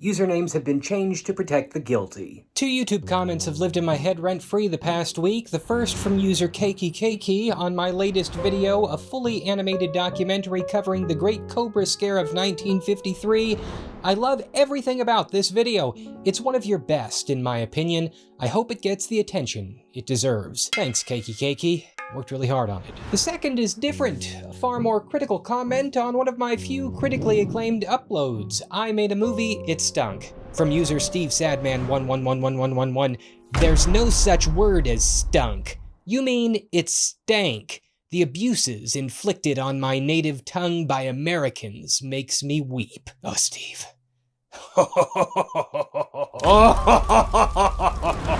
Usernames have been changed to protect the guilty. 2 YouTube comments have lived in my head rent-free the past week. The first from user Keiki on my latest video, a fully animated documentary covering the Great Cobra Scare of 1953. I love everything about this video. It's one of your best, in my opinion. I hope it gets the attention it deserves. Thanks, Keiki. Worked really hard on it. The second is different, a far more critical comment on one of my few critically acclaimed uploads. I made a movie, it stunk. From user Steve Sadman11111111, there's no such word as stunk. You mean it stank. The abuses inflicted on my native tongue by Americans makes me weep. Oh, Steve.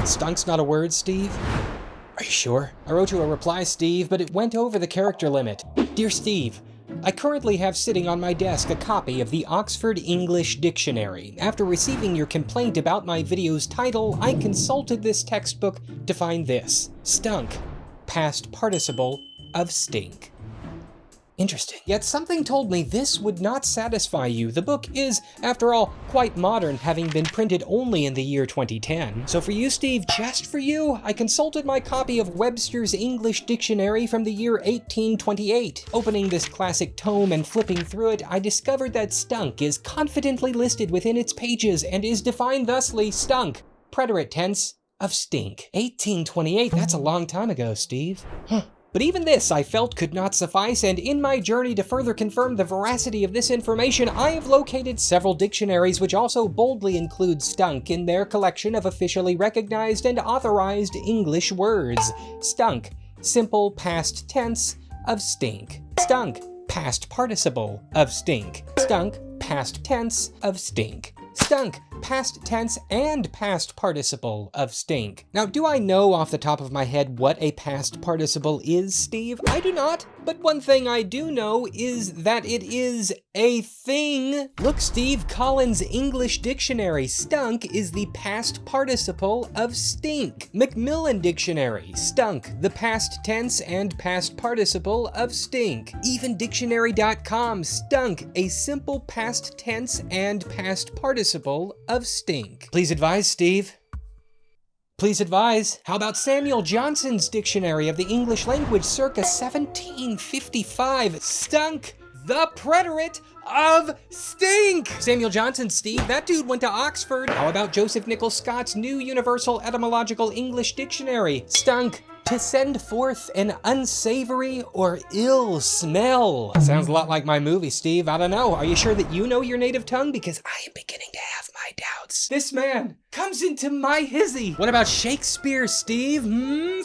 Stunk's not a word, Steve? Are you sure? I wrote you a reply, Steve, but it went over the character limit. Dear Steve, I currently have sitting on my desk a copy of the Oxford English Dictionary. After receiving your complaint about my video's title, I consulted this textbook to find this. Stunk, past participle of stink. Interesting. Yet something told me this would not satisfy you. The book is, after all, quite modern, having been printed only in the year 2010. So for you, Steve, just for you, I consulted my copy of Webster's English Dictionary from the year 1828. Opening this classic tome and flipping through it, I discovered that stunk is confidently listed within its pages and is defined thusly: stunk, preterite tense of stink. 1828, that's a long time ago, Steve. Huh. But even this, I felt, could not suffice, and in my journey to further confirm the veracity of this information, I have located several dictionaries which also boldly include stunk in their collection of officially recognized and authorized English words. Stunk, simple past tense of stink. Stunk, past participle of stink. Stunk, past tense of stink. Stunk, past tense and past participle of stink. Now, do I know off the top of my head what a past participle is, Steve? I do not, but one thing I do know is that it is a thing. Look, Steve, Collins' English Dictionary, stunk is the past participle of stink. Macmillan Dictionary, stunk, the past tense and past participle of stink. Even Dictionary.com, stunk, a simple past tense and past participle of stink. Please advise, Steve. Please advise. How about Samuel Johnson's Dictionary of the English Language circa 1755? Stunk, the preterite of stink. Samuel Johnson, Steve, that dude went to Oxford. How about Joseph Nichols Scott's New Universal Etymological English Dictionary? Stunk, to send forth an unsavory or ill smell. Sounds a lot like my movie, Steve. I don't know. Are you sure that you know your native tongue? Because I am beginning to have my doubts. This man comes into my hizzy. What about Shakespeare, Steve?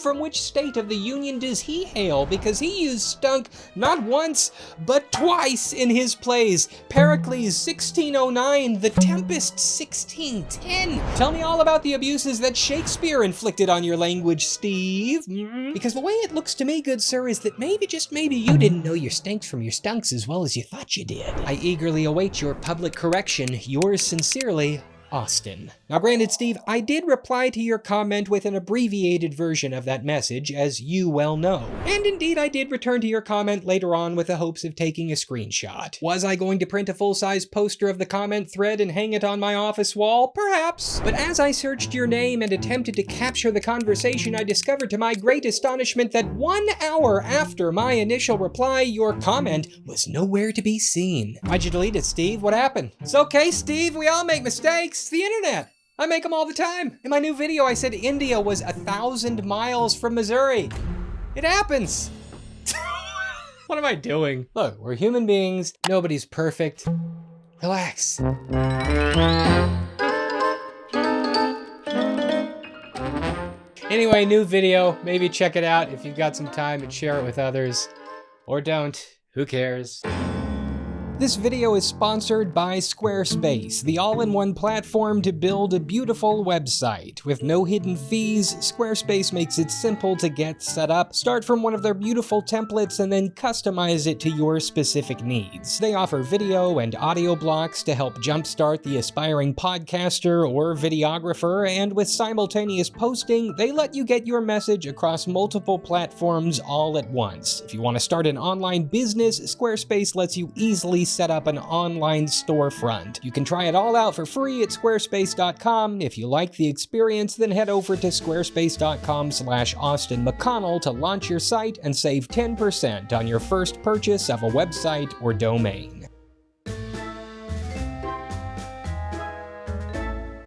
From which state of the Union does he hail? Because he used stunk not once, but twice in his plays. Pericles 1609, The Tempest 1610. Tell me all about the abuses that Shakespeare inflicted on your language, Steve. Because the way it looks to me, good sir, is that maybe, just maybe, you didn't know your stinks from your stunks as well as you thought you did. I eagerly await your public correction. Yours sincerely, Austin. Now granted, Steve, I did reply to your comment with an abbreviated version of that message, as you well know. And indeed, I did return to your comment later on with the hopes of taking a screenshot. Was I going to print a full-size poster of the comment thread and hang it on my office wall? Perhaps. But as I searched your name and attempted to capture the conversation, I discovered to my great astonishment that 1 hour after my initial reply, your comment was nowhere to be seen. Why'd you delete it, Steve? What happened? It's okay, Steve. We all make mistakes. It's the internet. I make them all the time. In my new video, I said India was 1,000 miles from Missouri. It happens. What am I doing? Look, we're human beings. Nobody's perfect. Relax. Anyway, new video. Maybe check it out if you've got some time and share it with others. Or don't. Who cares? This video is sponsored by Squarespace, the all-in-one platform to build a beautiful website. With no hidden fees, Squarespace makes it simple to get set up. Start from one of their beautiful templates and then customize it to your specific needs. They offer video and audio blocks to help jumpstart the aspiring podcaster or videographer, and with simultaneous posting, they let you get your message across multiple platforms all at once. If you want to start an online business, Squarespace lets you easily set up an online storefront. You can try it all out for free at squarespace.com. If you like the experience, then head over to squarespace.com/AustinMcConnell to launch your site and save 10% on your first purchase of a website or domain.